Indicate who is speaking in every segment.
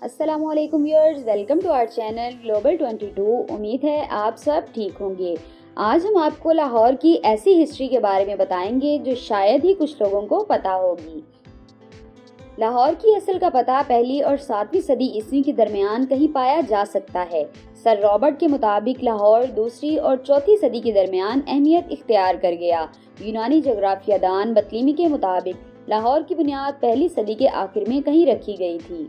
Speaker 1: السلام علیکم viewers, welcome to our channel global 22۔ امید ہے آپ سب ٹھیک ہوں گے۔ آج ہم آپ کو لاہور کی ایسی ہسٹری کے بارے میں بتائیں گے جو شاید ہی کچھ لوگوں کو پتہ ہوگی۔ لاہور کی اصل کا پتہ 1 اور 7ویں صدی عیسوی کے درمیان کہیں پایا جا سکتا ہے۔ سر رابرٹ کے مطابق لاہور 2 اور 4 صدی کے درمیان اہمیت اختیار کر گیا۔ یونانی جغرافیہ دان بطلیمی کے مطابق لاہور کی بنیاد 1 صدی کے آخر میں کہیں رکھی گئی تھی۔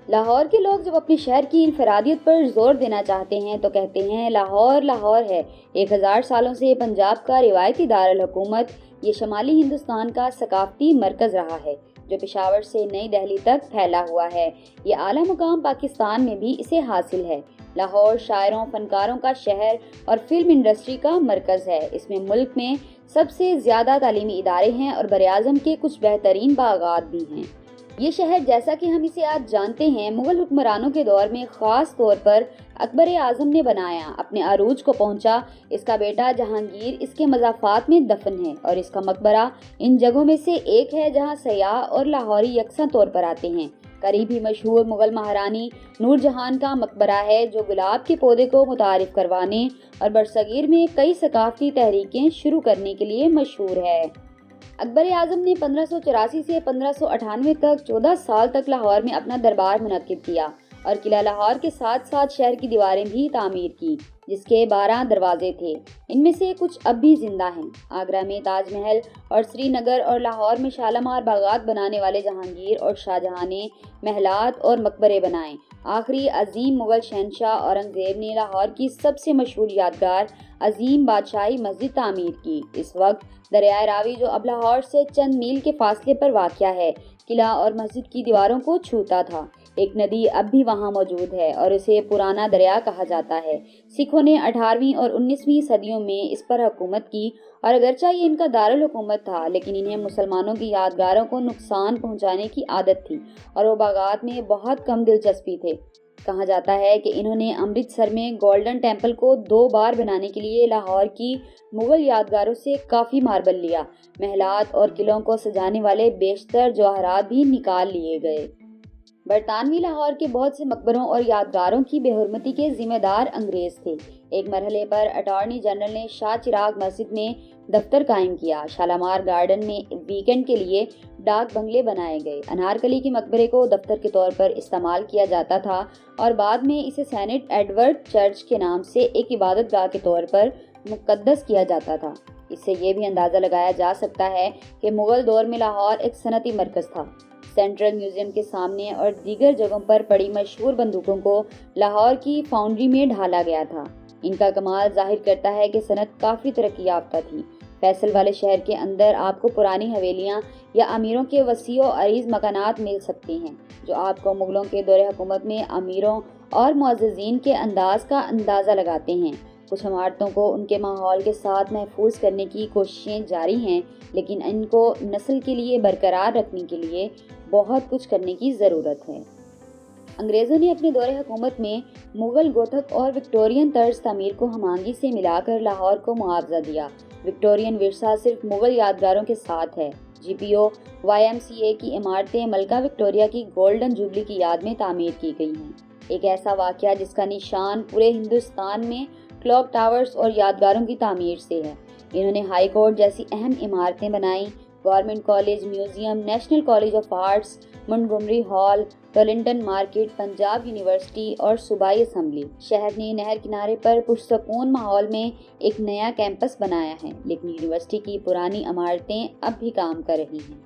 Speaker 1: لاہور کے لوگ جب اپنے شہر کی انفرادیت پر زور دینا چاہتے ہیں تو کہتے ہیں لاہور لاہور ہے۔ 1000 سالوں سے پنجاب کا روایتی دارالحکومت، یہ شمالی ہندوستان کا ثقافتی مرکز رہا ہے جو پشاور سے نئی دہلی تک پھیلا ہوا ہے۔ یہ اعلیٰ مقام پاکستان میں بھی اسے حاصل ہے۔ لاہور شاعروں، فنکاروں کا شہر اور فلم انڈسٹری کا مرکز ہے۔ اس میں ملک میں سب سے زیادہ تعلیمی ادارے ہیں اور براعظم کے کچھ بہترین باغات بھی ہیں۔ یہ شہر جیسا کہ ہم اسے آج جانتے ہیں مغل حکمرانوں کے دور میں خاص طور پر اکبر اعظم نے بنایا۔ اپنے عروج کو پہنچا۔ اس کا بیٹا جہانگیر اس کے مضافات میں دفن ہے اور اس کا مقبرہ ان جگہوں میں سے ایک ہے جہاں سیاح اور لاہوری یکساں طور پر آتے ہیں۔ قریب ہی مشہور مغل مہارانی نور جہاں کا مقبرہ ہے جو گلاب کے پودے کو متعارف کروانے اور برصغیر میں کئی ثقافتی تحریکیں شروع کرنے کے لیے مشہور ہے۔ اکبر اعظم نے 1584 سے 1598 تک 14 سال تک لاہور میں اپنا دربار منعقد کیا اور قلعہ لاہور کے ساتھ ساتھ شہر کی دیواریں بھی تعمیر کی جس کے 12 دروازے تھے۔ ان میں سے کچھ اب بھی زندہ ہیں۔ آگرہ میں تاج محل اور سری نگر اور لاہور میں شالامار باغات بنانے والے جہانگیر اور شاہجہاں نے محلات اور مقبرے بنائے۔ آخری عظیم مغل شہنشاہ اورنگزیب نے لاہور کی سب سے مشہور یادگار عظیم بادشاہی مسجد تعمیر کی۔ اس وقت دریائے راوی جو اب لاہور سے چند میل کے فاصلے پر واقع ہے قلعہ اور مسجد کی دیواروں کو چھوتا تھا۔ ایک ندی اب بھی وہاں موجود ہے اور اسے پرانا دریا کہا جاتا ہے۔ سکھوں نے 18ویں اور 19ویں صدیوں میں اس پر حکومت کی اور اگرچہ یہ ان کا دارالحکومت تھا لیکن انہیں مسلمانوں کی یادگاروں کو نقصان پہنچانے کی عادت تھی اور وہ باغات میں بہت کم دلچسپی تھے۔ کہا جاتا ہے کہ انہوں نے امرتسر میں گولڈن ٹیمپل کو 2 بار بنانے کے لیے لاہور کی مغل یادگاروں سے کافی ماربل لیا۔ محلات اور قلعوں کو سجانے والے بیشتر جواہرات بھی نکال لیے گئے۔ برطانوی لاہور کے بہت سے مقبروں اور یادگاروں کی بے حرمتی کے ذمہ دار انگریز تھے۔ ایک مرحلے پر اٹارنی جنرل نے شاہ چراغ مسجد میں دفتر قائم کیا۔ شالامار گارڈن میں ویکینڈ کے لیے ڈاک بنگلے بنائے گئے۔ انارکلی کے مقبرے کو دفتر کے طور پر استعمال کیا جاتا تھا اور بعد میں اسے سینٹ ایڈورڈ چرچ کے نام سے ایک عبادت گاہ کے طور پر مقدس کیا جاتا تھا۔ اس سے یہ بھی اندازہ لگایا جا سکتا ہے کہ مغل دور میں لاہور ایک صنعتی مرکز تھا۔ سینٹرل میوزیم کے سامنے اور دیگر جگہوں پر پڑی مشہور بندوقوں کو لاہور کی فاؤنڈری میں ڈھالا گیا تھا۔ ان کا کمال ظاہر کرتا ہے کہ صنعت کافی ترقی یافتہ تھی۔ فیصل والے شہر کے اندر آپ کو پرانی حویلیاں یا امیروں کے وسیع و عریض مکانات مل سکتے ہیں جو آپ کو مغلوں کے دور حکومت میں امیروں اور معززین کے انداز کا اندازہ لگاتے ہیں۔ کچھ عمارتوں کو ان کے ماحول کے ساتھ محفوظ کرنے کی کوششیں جاری ہیں لیکن ان کو نسل کے لیے برقرار رکھنے کے لیے بہت کچھ کرنے کی ضرورت ہے۔ انگریزوں نے اپنے دور حکومت میں مغل گوتھک اور وکٹورین طرز تعمیر کو ہم آہنگی سے ملا کر لاہور کو معاوضہ دیا۔ وکٹورین ورثہ صرف مغل یادگاروں کے ساتھ ہے۔ جی پی او YMCA کی عمارتیں ملکہ وکٹوریہ کی گولڈن جوبلی کی یاد میں تعمیر کی گئی ہیں۔ ایک ایسا واقعہ جس کا نشان پورے ہندوستان میں کلاک ٹاورز اور یادگاروں کی تعمیر سے ہے۔ انہوں نے ہائی کورٹ جیسی اہم عمارتیں بنائیں، government college, museum, national college of arts, Montgomery hall, Tollinton market, Punjab university اور صوبائی اسمبلی۔ شہر نے نہر کنارے پر پرسکون ماحول میں ایک نیا کیمپس بنایا ہے لیکن یونیورسٹی کی پرانی عمارتیں اب بھی کام کر رہی ہیں۔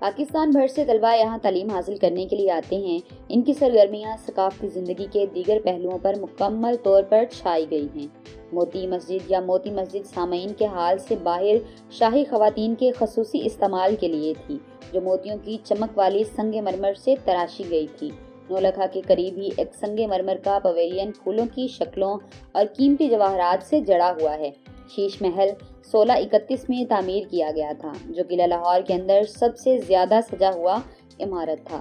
Speaker 1: پاکستان بھر سے طلباء یہاں تعلیم حاصل کرنے کے لیے آتے ہیں۔ ان کی سرگرمیاں ثقافتی زندگی کے دیگر پہلوؤں پر مکمل طور پر چھائی گئی ہیں۔ موتی مسجد یا موتی مسجد سامعین کے حال سے باہر شاہی خواتین کے خصوصی استعمال کے لیے تھی جو موتیوں کی چمک والی سنگ مرمر سے تراشی گئی تھی۔ نولکھا کے قریب ہی ایک سنگ مرمر کا پویلین پھولوں کی شکلوں اور قیمتی جواہرات سے جڑا ہوا ہے۔ شیش محل 1631 میں تعمیر کیا گیا تھا جو قلعہ لاہور کے اندر سب سے زیادہ سجا ہوا عمارت تھا۔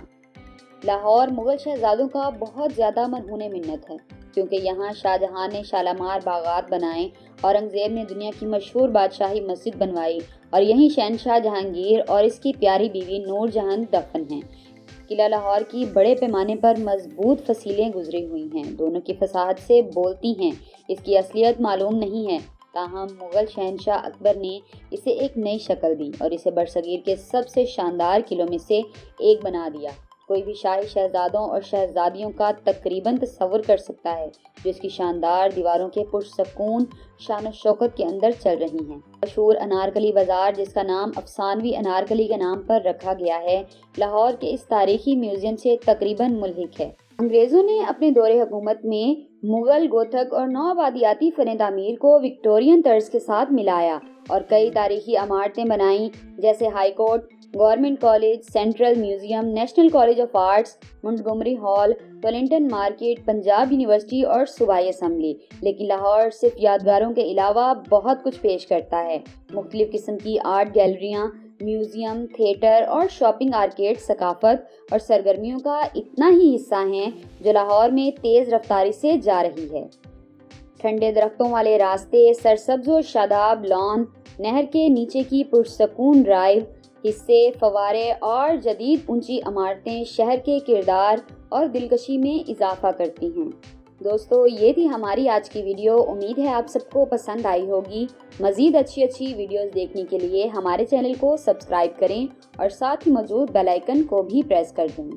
Speaker 1: لاہور مغل شہزادوں کا بہت زیادہ مرہون منت ہے کیونکہ یہاں شاہجہاں نے شالامار باغات بنائے، اورنگزیب نے دنیا کی مشہور بادشاہی مسجد بنوائی اور یہیں شہنشاہ جہانگیر اور اس کی پیاری بیوی نور جہاں دفن ہیں۔ قلعہ لاہور کی بڑے پیمانے پر مضبوط فصیلیں گزری ہوئی ہیں، دونوں کی فصاحت سے بولتی ہیں۔ اس کی اصلیت معلوم نہیں ہے، تاہم مغل شہنشاہ اکبر نے اسے ایک نئی شکل دی اور اسے برصغیر کے سب سے شاندار قلعوں میں سے ایک بنا دیا۔ کوئی بھی شاہی شہزادوں اور شہزادیوں کا تقریباً تصور کر سکتا ہے جو اس کی شاندار دیواروں کے پرسکون شان و شوکت کے اندر چل رہی ہیں۔ مشہور انارکلی بازار، جس کا نام افسانوی انارکلی کے نام پر رکھا گیا ہے، لاہور کے اس تاریخی میوزیم سے تقریباً ملحق ہے۔ انگریزوں نے اپنے دور حکومت میں مغل، گوتھک اور نوآبادیاتی فن تعمیر کو وکٹورین طرز کے ساتھ ملایا اور کئی تاریخی عمارتیں بنائیں، جیسے high court, government college, central museum, national college of arts, Montgomery hall, Wellington market, Punjab university اور صوبائی اسمبلی۔ لیکن لاہور صرف یادگاروں کے علاوہ بہت کچھ پیش کرتا ہے۔ مختلف قسم کی آرٹ گیلریاں، میوزیم، تھیٹر اور شاپنگ آرکیڈ ثقافت اور سرگرمیوں کا اتنا ہی حصہ ہیں جو لاہور میں تیز رفتاری سے جا رہی ہے۔ ٹھنڈے درختوں والے راستے، سرسبز و شاداب لان، نہر کے نیچے کی پرسکون ڈرائیو حصے، فوارے اور جدید اونچی عمارتیں شہر کے کردار اور دلکشی میں اضافہ کرتی ہیں۔ دوستو، یہ تھی ہماری آج کی ویڈیو۔ امید ہے آپ سب کو پسند آئی ہوگی۔ مزید اچھی ویڈیوز دیکھنے کے لیے ہمارے چینل کو سبسکرائب کریں اور ساتھ ہی موجود بیل آئیکن کو بھی پریس کر دیں۔